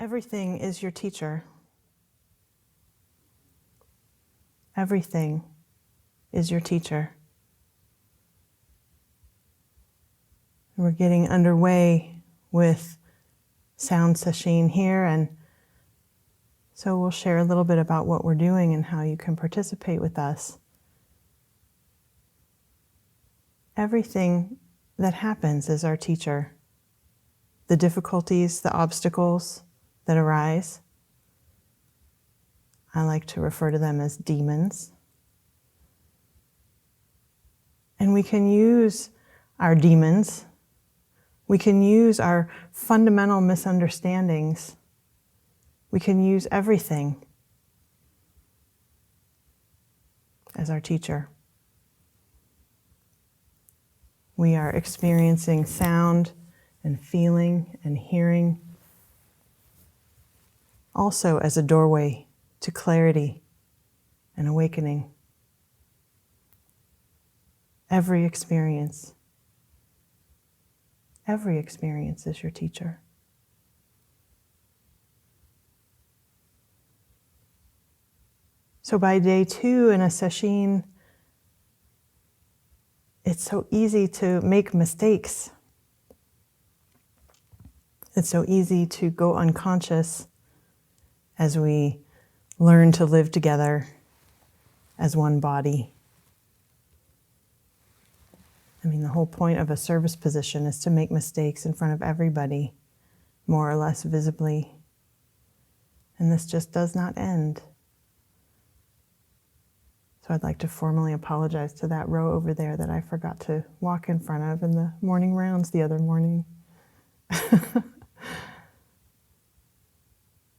Everything is your teacher. Everything is your teacher. We're getting underway with sound sesshin here, and so we'll share a little bit about what we're doing and how you can participate with us. Everything that happens is our teacher. The difficulties, the obstacles that arise, I like to refer to them as demons. And we can use our demons, we can use our fundamental misunderstandings, we can use everything as our teacher. We are experiencing sound and feeling and hearing also as a doorway to clarity and awakening. Every experience is your teacher. So by day 2 in a sesshin, it's so easy to make mistakes. It's so easy to go unconscious as we learn to live together as one body. I mean, the whole point of a service position is to make mistakes in front of everybody, more or less visibly. And this just does not end. So I'd like to formally apologize to that row over there that I forgot to walk in front of in the morning rounds the other morning.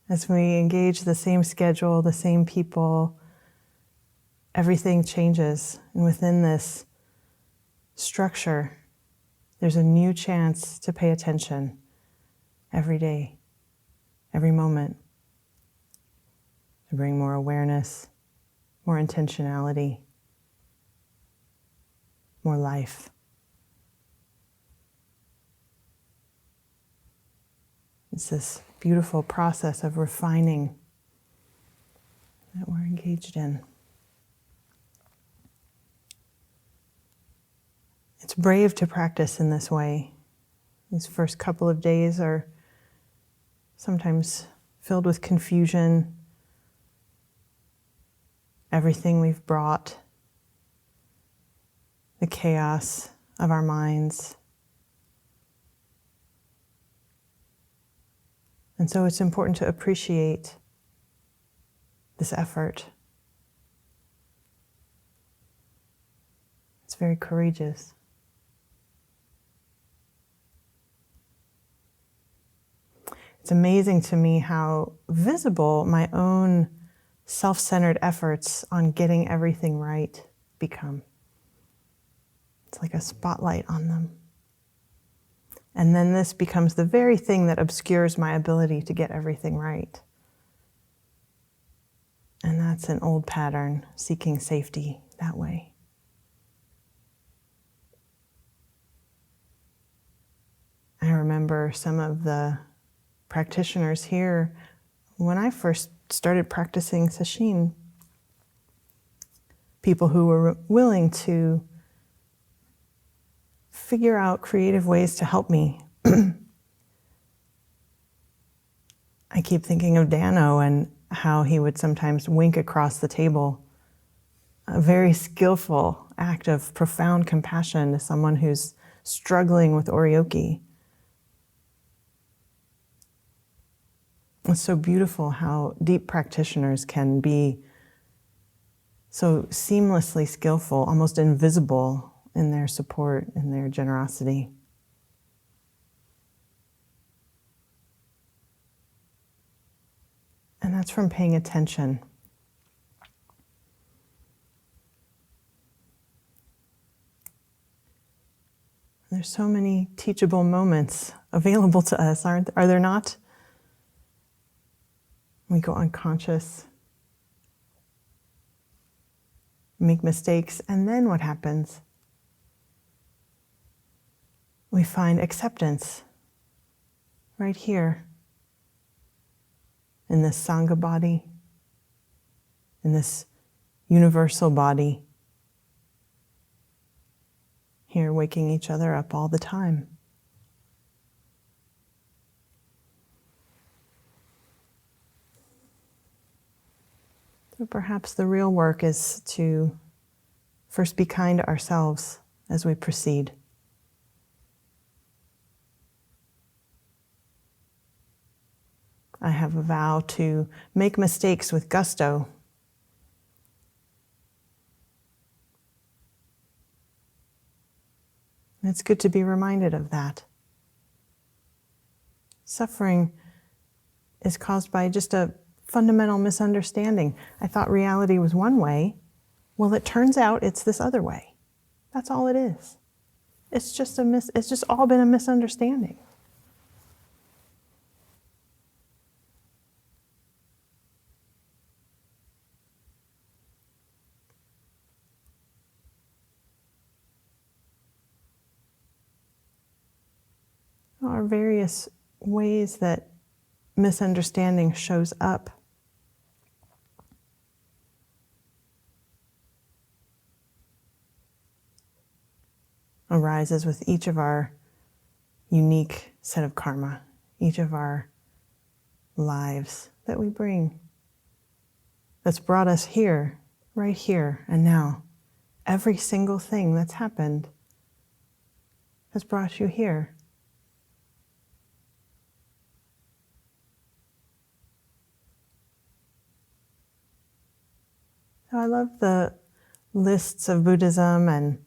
As we engage the same schedule, the same people, everything changes. And within this structure, there's a new chance to pay attention every day, every moment, to bring more awareness, more intentionality, more life. It's this beautiful process of refining that we're engaged in. It's brave to practice in this way. These first couple of days are sometimes filled with confusion, everything we've brought, the chaos of our minds. And so it's important to appreciate this effort. It's very courageous. It's amazing to me how visible my own self-centered efforts on getting everything right become. It's like a spotlight on them. And then this becomes the very thing that obscures my ability to get everything right. And that's an old pattern, seeking safety that way. I remember some of the practitioners here, when I first started practicing Sesshin, people who were willing to figure out creative ways to help me. I keep thinking of Dano and how he would sometimes wink across the table, a very skillful act of profound compassion to someone who's struggling with oryoki. It's so beautiful how deep practitioners can be so seamlessly skillful, almost invisible in their support and their generosity. And that's from paying attention. There's so many teachable moments available to us, are there not? We go unconscious, make mistakes, and then what happens? We find acceptance right here. in this Sangha body, in this universal body, here waking each other up all the time. So perhaps the real work is to first be kind to ourselves as we proceed. I have a vow to make mistakes with gusto. And it's good to be reminded of that. Suffering is caused by just a fundamental misunderstanding. I thought reality was one way. Well, it turns out it's this other way. That's all it is. It's just all been a misunderstanding. There are various ways that misunderstanding shows up. Arises with each of our unique set of karma, each of our lives that we bring, that's brought us here, right here and now. Every single thing that's happened has brought you here. So I love the lists of Buddhism and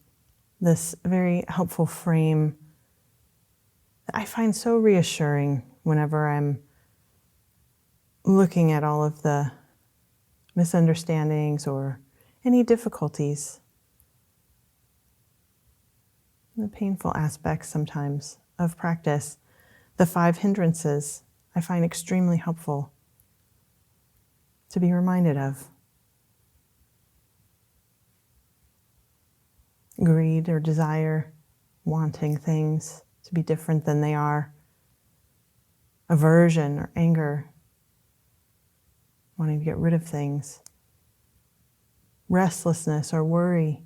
this very helpful frame that I find so reassuring whenever I'm looking at all of the misunderstandings or any difficulties, the painful aspects sometimes of practice. The 5 hindrances I find extremely helpful to be reminded of. Greed or desire, wanting things to be different than they are. Aversion or anger, wanting to get rid of things. Restlessness or worry.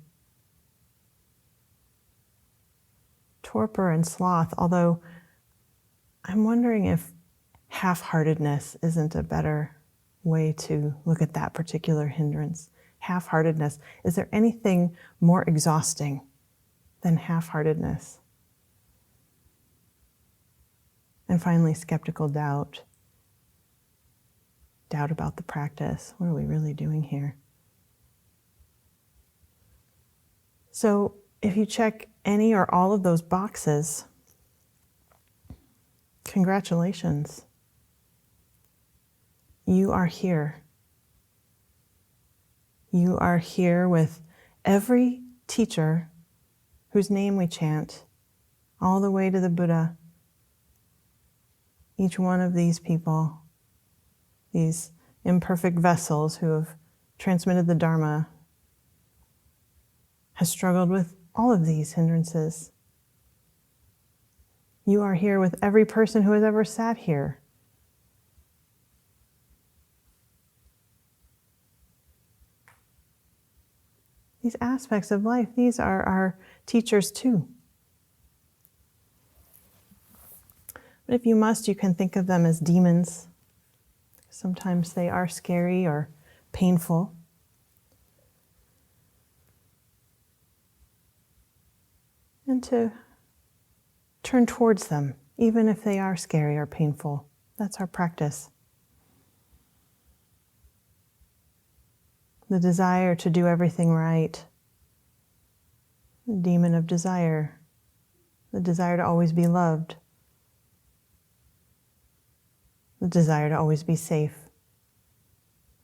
Torpor and sloth, although I'm wondering if half-heartedness isn't a better way to look at that particular hindrance. Half-heartedness. Is there anything more exhausting than half-heartedness? And finally, skeptical doubt. Doubt about the practice. What are we really doing here? So if you check any or all of those boxes, congratulations. You are here. You are here with every teacher whose name we chant, all the way to the Buddha. Each one of these people, these imperfect vessels who have transmitted the Dharma, has struggled with all of these hindrances. You are here with every person who has ever sat here. These aspects of life, these are our teachers too. But if you must, you can think of them as demons. Sometimes they are scary or painful. And to turn towards them, even if they are scary or painful. That's our practice. The desire to do everything right, the demon of desire, the desire to always be loved, the desire to always be safe,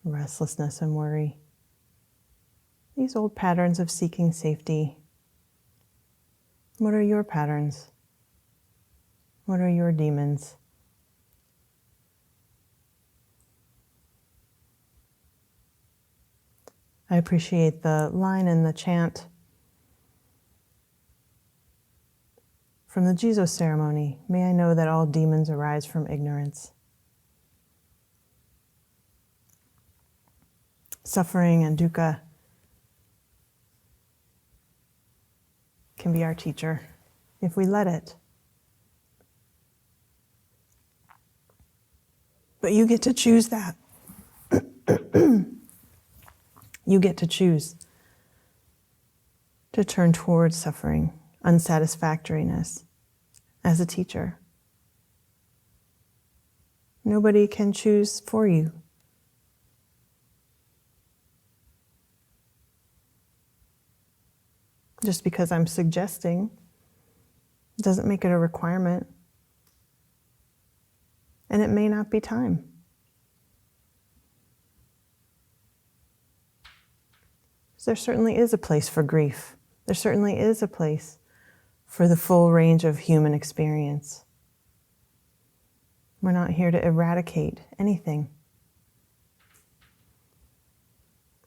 restlessness and worry. These old patterns of seeking safety. What are your patterns? What are your demons? I appreciate the line in the chant from the Jizo ceremony. May I know that all demons arise from ignorance. Suffering and dukkha can be our teacher if we let it. But you get to choose that. You get to choose to turn towards suffering, unsatisfactoriness as a teacher. Nobody can choose for you. Just because I'm suggesting doesn't make it a requirement. And it may not be time. There certainly is a place for grief. There certainly is a place for the full range of human experience. We're not here to eradicate anything.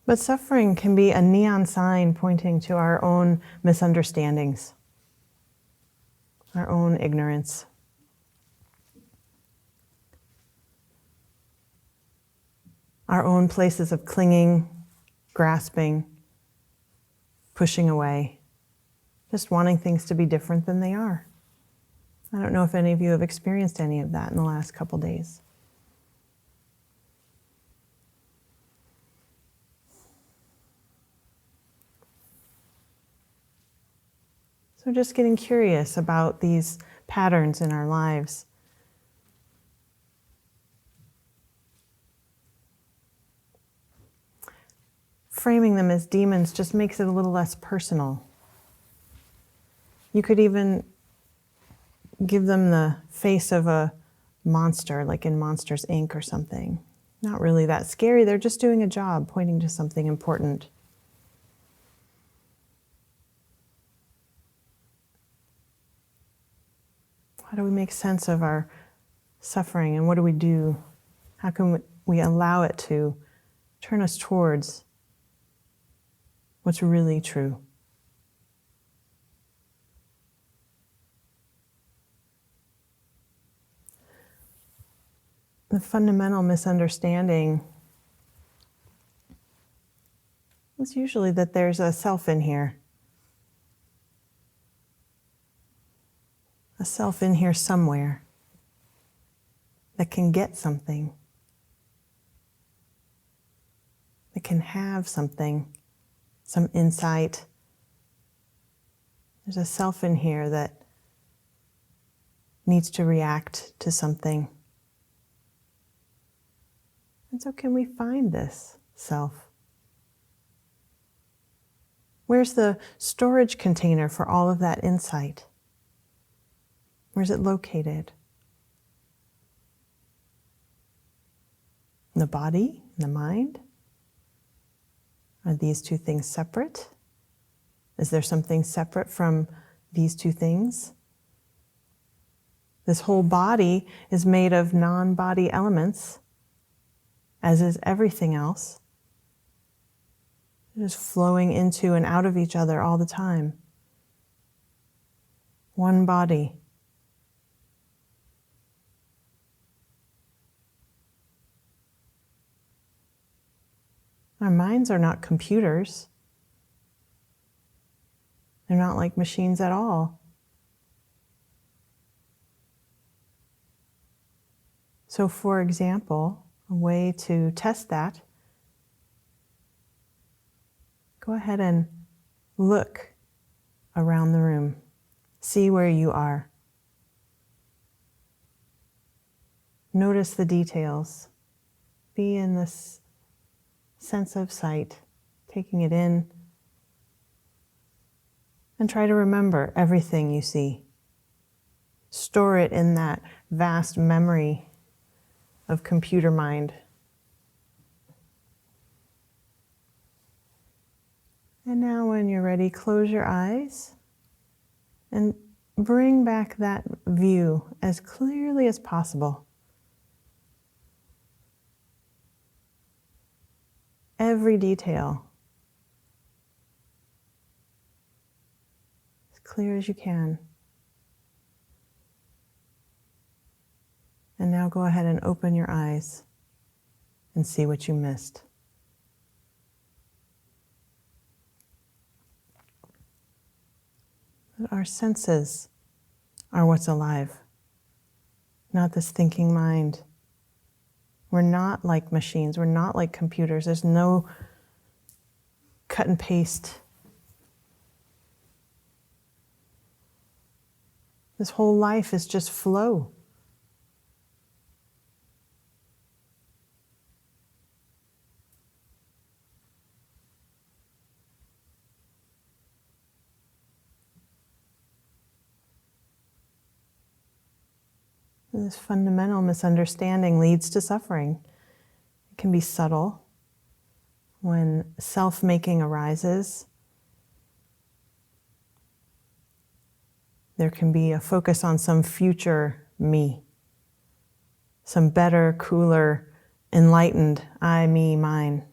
But suffering can be a neon sign pointing to our own misunderstandings, our own ignorance. Our own places of clinging, grasping, pushing away, just wanting things to be different than they are. I don't know if any of you have experienced any of that in the last couple days. So just getting curious about these patterns in our lives. Framing them as demons just makes it a little less personal. You could even give them the face of a monster, like in Monsters, Inc. or something. Not really that scary, they're just doing a job, pointing to something important. How do we make sense of our suffering, and what do we do? How can we allow it to turn us towards what's really true? The fundamental misunderstanding is usually that there's a self in here. A self in here somewhere that can get something, that can have something, some insight. There's a self in here that needs to react to something. And so can we find this self? Where's the storage container for all of that insight? Where's it located? In the body? In the mind? Are these two things separate? Is there something separate from these two things? This whole body is made of non-body elements, as is everything else. It is flowing into and out of each other all the time. One body. Our minds are not computers. They're not like machines at all. So, for example, a way to test that, go ahead and look around the room. See where you are. Notice the details. Be in this sense of sight, taking it in, and try to remember everything you see. Store it in that vast memory of computer mind. And now when you're ready, close your eyes and bring back that view as clearly as possible. Every detail, as clear as you can. And now go ahead and open your eyes and see what you missed. That our senses are what's alive, not this thinking mind. We're not like machines. We're not like computers. There's no cut and paste. This whole life is just flow. This fundamental misunderstanding leads to suffering. It can be subtle. When self-making arises, there can be a focus on some future me, some better, cooler, enlightened I, me, mine,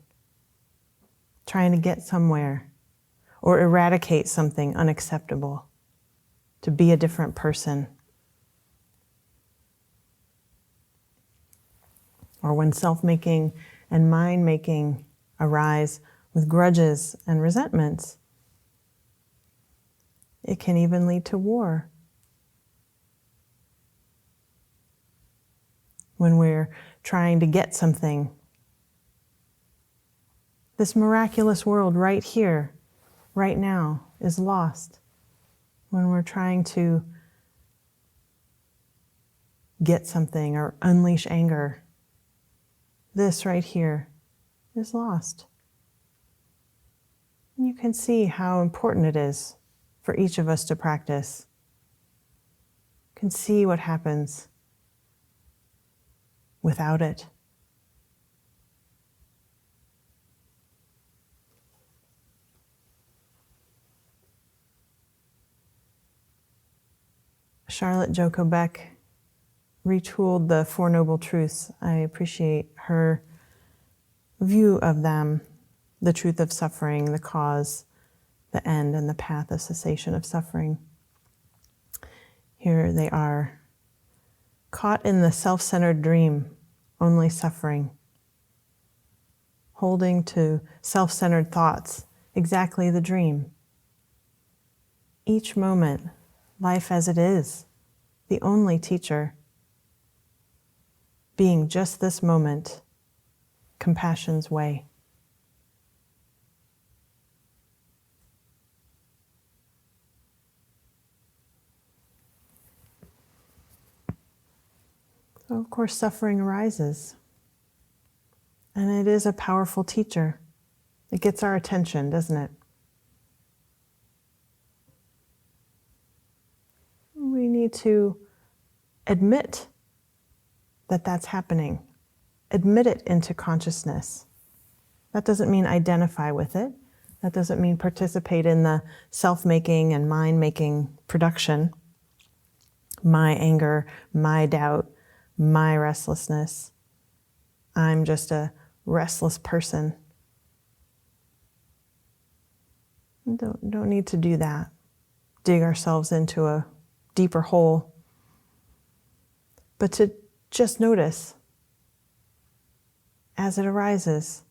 trying to get somewhere or eradicate something unacceptable, to be a different person. Or when self-making and mind-making arise with grudges and resentments, it can even lead to war. When we're trying to get something, this miraculous world right here, right now, is lost. When we're trying to get something or unleash anger, this right here is lost. And you can see how important it is for each of us to practice. You can see what happens without it. Charlotte Joko Beck retooled the Four Noble Truths. I appreciate her view of them, the truth of suffering, the cause, the end, and the path of cessation of suffering. Here they are. Caught in the self-centered dream, only suffering. Holding to self-centered thoughts, exactly the dream. Each moment, life as it is, the only teacher. Being just this moment, compassion's way. So of course, suffering arises. And it is a powerful teacher. It gets our attention, doesn't it? We need to admit that that's happening. Admit it into consciousness. That doesn't mean identify with it. That doesn't mean participate in the self-making and mind-making production. My anger, my doubt, my restlessness. I'm just a restless person. Don't need to do that. Dig ourselves into a deeper hole. But to just notice as it arises.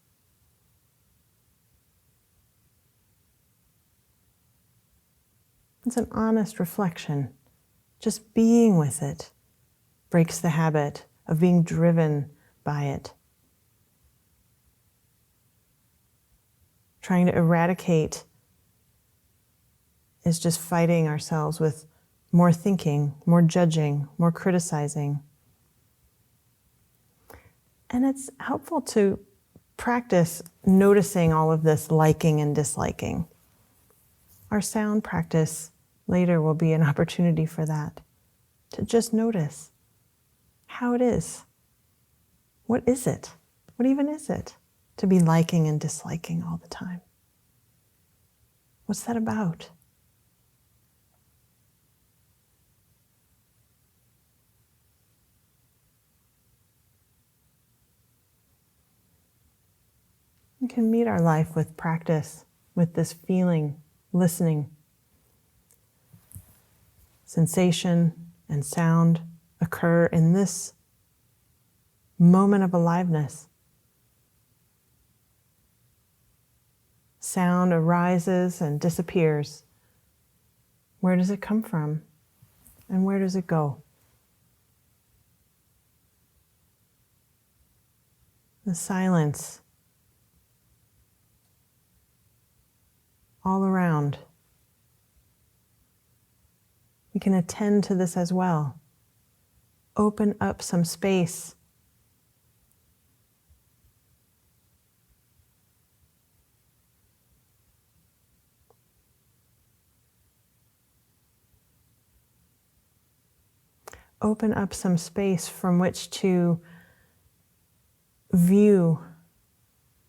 It's an honest reflection. Just being with it breaks the habit of being driven by it. Trying to eradicate is just fighting ourselves with more thinking, more judging, more criticizing. And it's helpful to practice noticing all of this liking and disliking. Our sound practice later will be an opportunity for that, to just notice how it is. What is it? What even is it to be liking and disliking all the time? What's that about? We can meet our life with practice, with this feeling, listening. Sensation and sound occur in this moment of aliveness. Sound arises and disappears Where does it come from? And where does it go? The silence all around. We can attend to this as well. Open up some space. Open up some space from which to view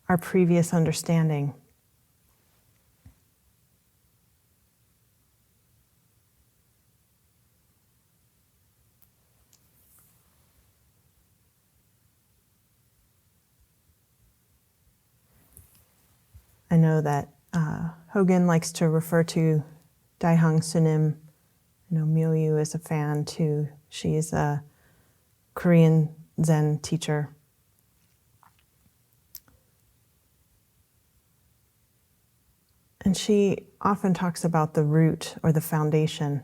our previous understanding. I know that Hogan likes to refer to Daihang Sunim. I know Myoyu is a fan too. She is a Korean Zen teacher. And she often talks about the root or the foundation.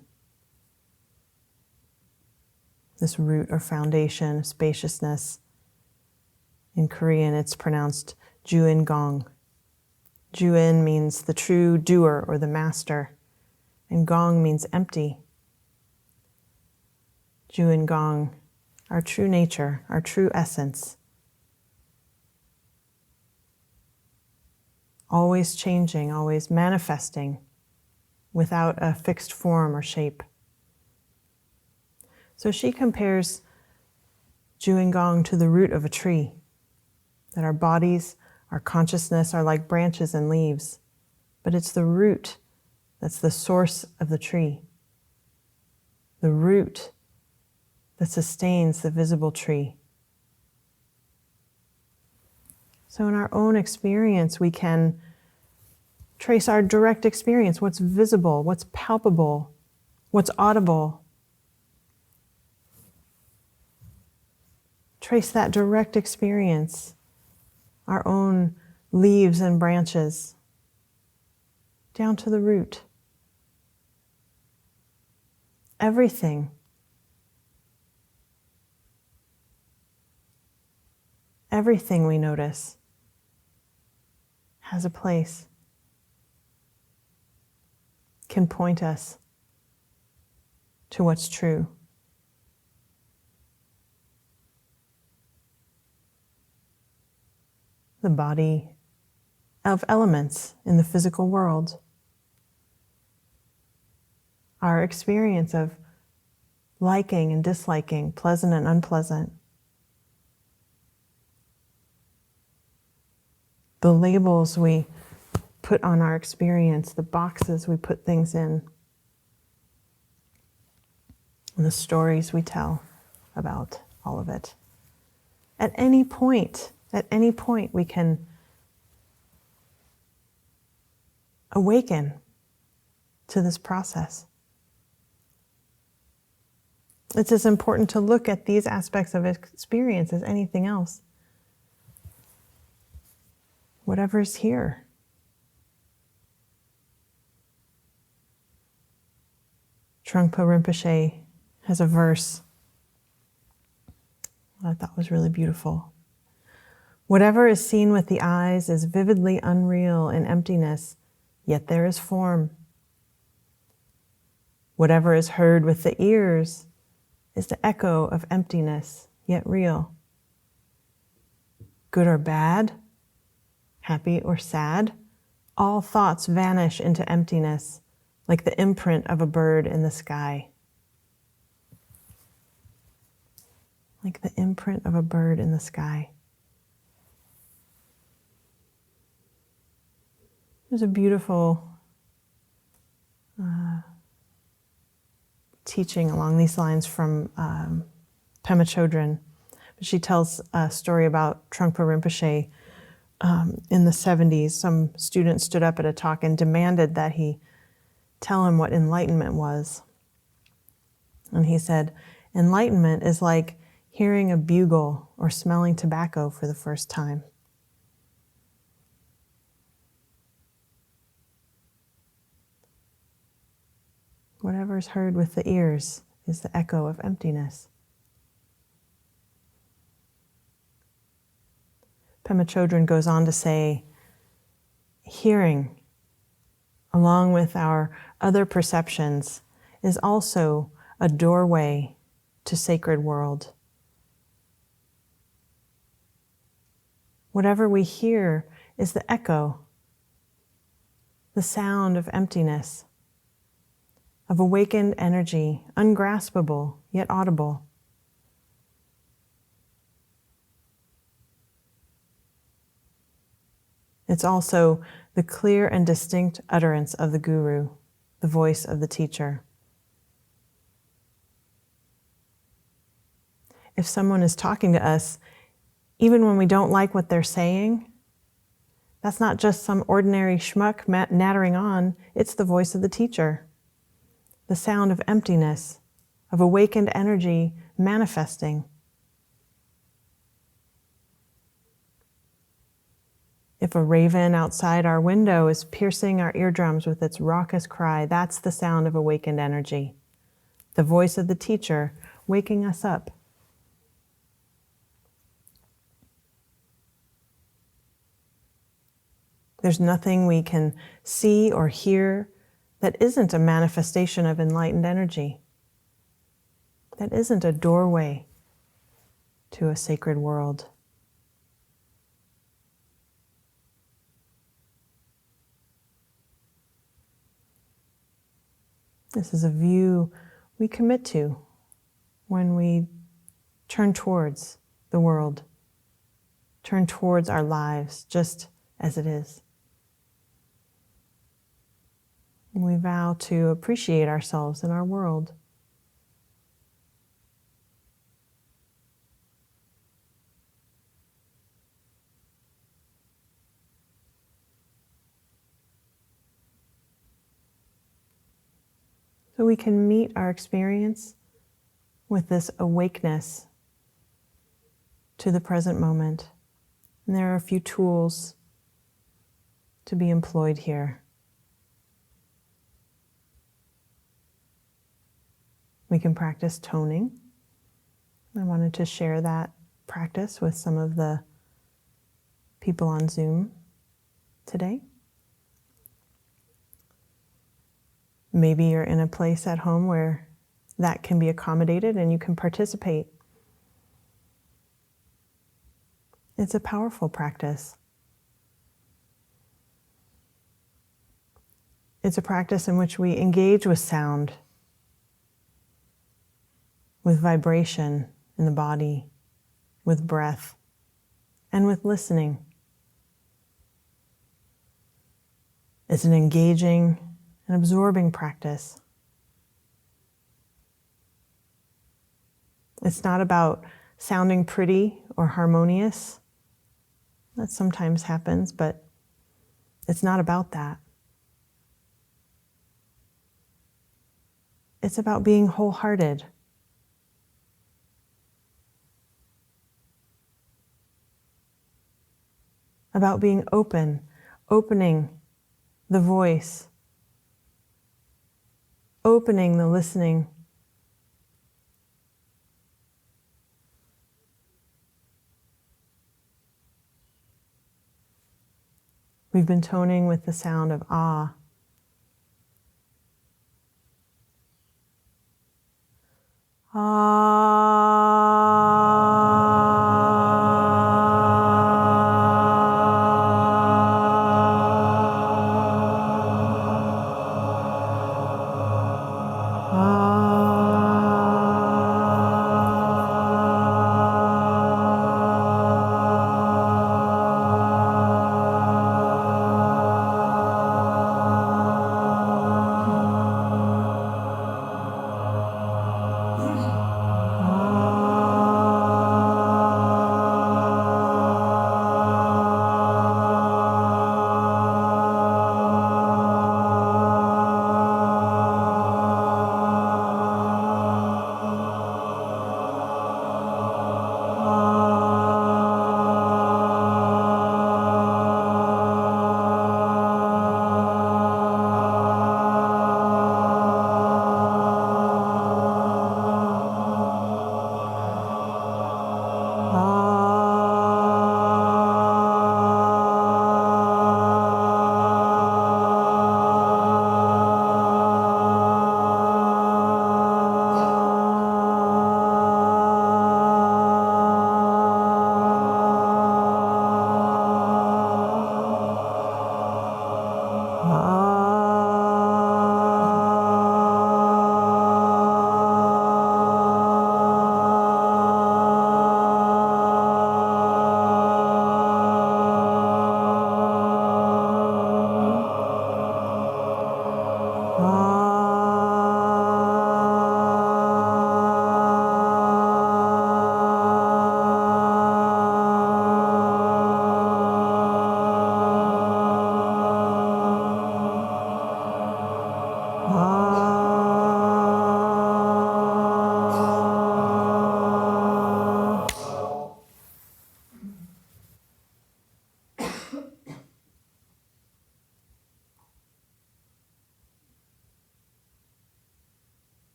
This root or foundation, spaciousness. In Korean, it's pronounced Juin Gong. Juin means the true doer or the master, and Gong means empty. Juin Gong, our true nature, our true essence. Always changing, always manifesting, without a fixed form or shape. So she compares Juin Gong to the root of a tree, that our bodies, our consciousness are like branches and leaves, but it's the root that's the source of the tree. The root that sustains the visible tree. So in our own experience, we can trace our direct experience, what's visible, what's palpable, what's audible. Trace that direct experience, our own leaves and branches, down to the root. Everything. Everything we notice has a place, can point us to what's true. The body of elements in the physical world. Our experience of liking and disliking, pleasant and unpleasant. The labels we put on our experience, the boxes we put things in, and the stories we tell about all of it. At any point we can awaken to this process. It's as important to look at these aspects of experience as anything else. Whatever's here. Trungpa Rinpoche has a verse I thought was really beautiful. Whatever is seen with the eyes is vividly unreal in emptiness, yet there is form. Whatever is heard with the ears is the echo of emptiness, yet real. Good or bad, happy or sad, all thoughts vanish into emptiness, like the imprint of a bird in the sky. Like the imprint of a bird in the sky. There's a beautiful teaching along these lines from Pema Chodron. She tells a story about Trungpa Rinpoche in the 70s. Some student stood up at a talk and demanded that he tell him what enlightenment was. And he said, enlightenment is like hearing a bugle or smelling tobacco for the first time. Whatever is heard with the ears is the echo of emptiness. Pema Chodron goes on to say, hearing, along with our other perceptions, is also a doorway to sacred world. Whatever we hear is the echo, the sound of emptiness, of awakened energy, ungraspable yet audible. It's also the clear and distinct utterance of the guru, the voice of the teacher. If someone is talking to us, even when we don't like what they're saying, that's not just some ordinary schmuck nattering on, it's the voice of the teacher. The sound of emptiness, of awakened energy manifesting. If a raven outside our window is piercing our eardrums with its raucous cry, that's the sound of awakened energy. The voice of the teacher waking us up. There's nothing we can see or hear that isn't a manifestation of enlightened energy. That isn't a doorway to a sacred world. This is a view we commit to when we turn towards the world, turn towards our lives just as it is. And we vow to appreciate ourselves in our world. So we can meet our experience with this awakeness to the present moment. And there are a few tools to be employed here. We can practice toning. I wanted to share that practice with some of the people on Zoom today. Maybe you're in a place at home where that can be accommodated and you can participate. It's a powerful practice. It's a practice in which we engage with sound, with vibration in the body, with breath, and with listening. It's an engaging and absorbing practice. It's not about sounding pretty or harmonious. That sometimes happens, but it's not about that. It's about being wholehearted. About being open, opening the voice, opening the listening. We've been toning with the sound of ah.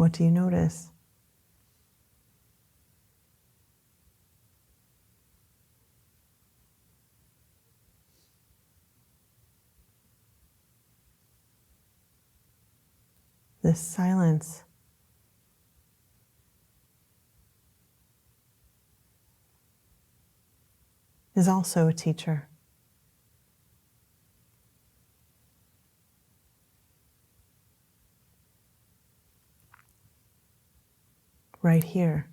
What do you notice? This silence is also a teacher. Right here.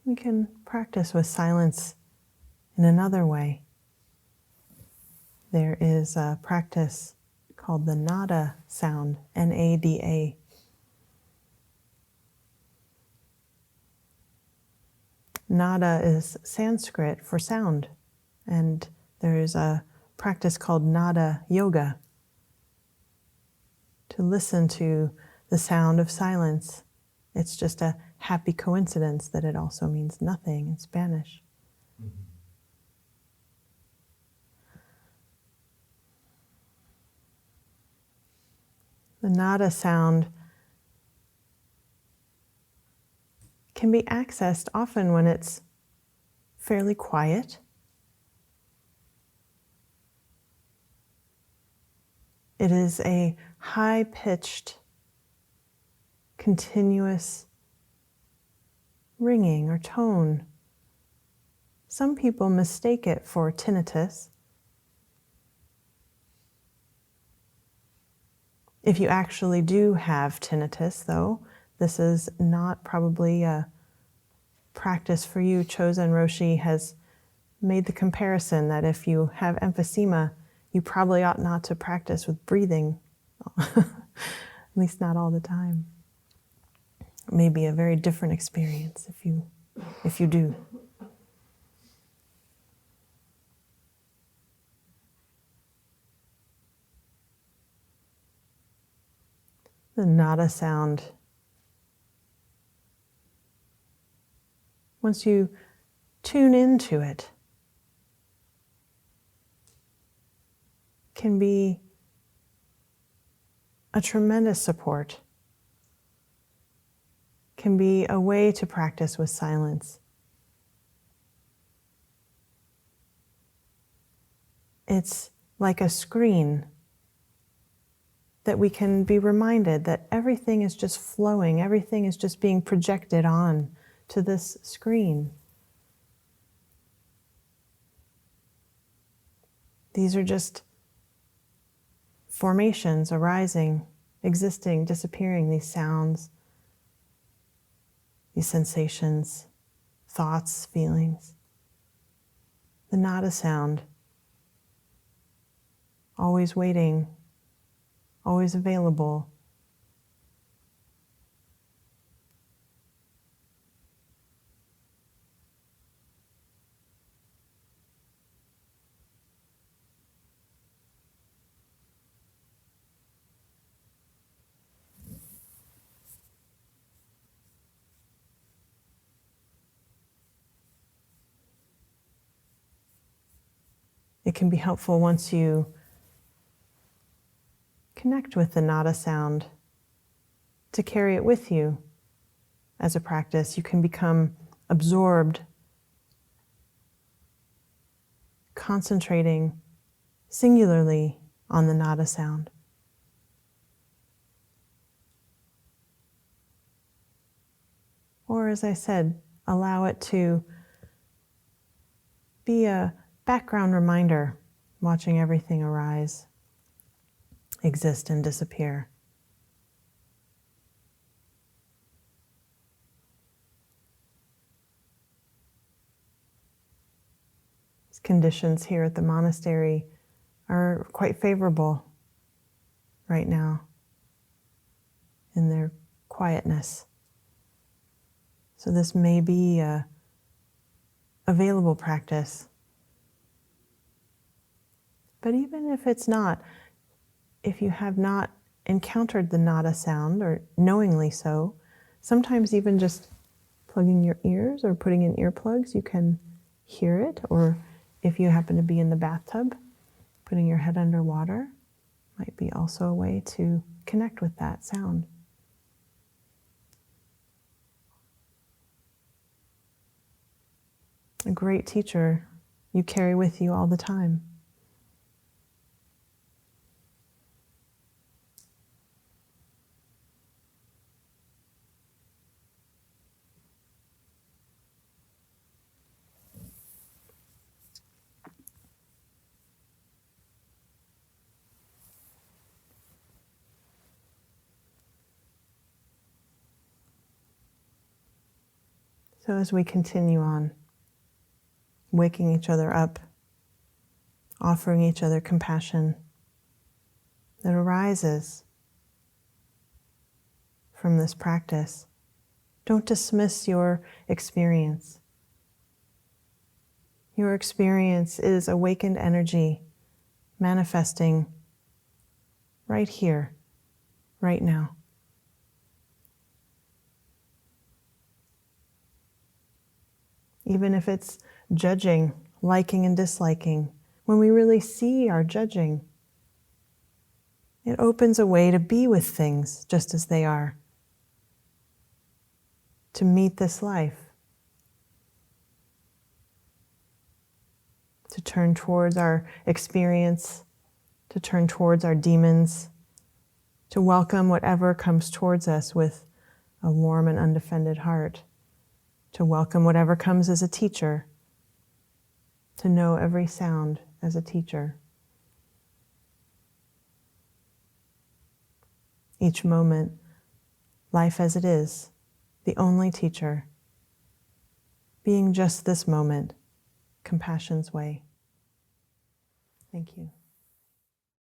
We can practice with silence in another way. There is a practice called the nada sound, N-A-D-A. Nada is Sanskrit for sound, and there is a practice called nada yoga, to listen to the sound of silence. It's just a happy coincidence that it also means nothing in Spanish. The nada sound can be accessed often when it's fairly quiet. It is a high-pitched, continuous ringing or tone. Some people mistake it for tinnitus. If you actually do have tinnitus, though, this is not probably a practice for you. Chozen Roshi has made the comparison that if you have emphysema, you probably ought not to practice with breathing, at least not all the time. It may be a very different experience if you do. The nada sound, once you tune into it, can be a tremendous support, can be a way to practice with silence. It's like a screen that we can be reminded that everything is just flowing, everything is just being projected on to this screen. These are just formations arising, existing, disappearing, these sounds, these sensations, thoughts, feelings. The nada sound, always waiting, always available. It can be helpful once you connect with the nada sound to carry it with you as a practice. You can become absorbed, concentrating singularly on the nada sound. Or, as I said, allow it to be a background reminder, watching everything arise, exist, and disappear. These conditions here at the monastery are quite favorable right now in their quietness. So this may be a available practice. But even if it's not, if you have not encountered the nada sound, or knowingly so, sometimes even just plugging your ears or putting in earplugs, you can hear it, or if you happen to be in the bathtub, putting your head under water might be also a way to connect with that sound. A great teacher you carry with you all the time. So as we continue on, waking each other up, offering each other compassion that arises from this practice, don't dismiss your experience. Your experience is awakened energy manifesting right here, right now. Even if it's judging, liking and disliking, when we really see our judging, it opens a way to be with things just as they are, to meet this life, to turn towards our experience, to turn towards our demons, to welcome whatever comes towards us with a warm and undefended heart, to welcome whatever comes as a teacher, to know every sound as a teacher. Each moment, life as it is, the only teacher, being just this moment, compassion's way. Thank you.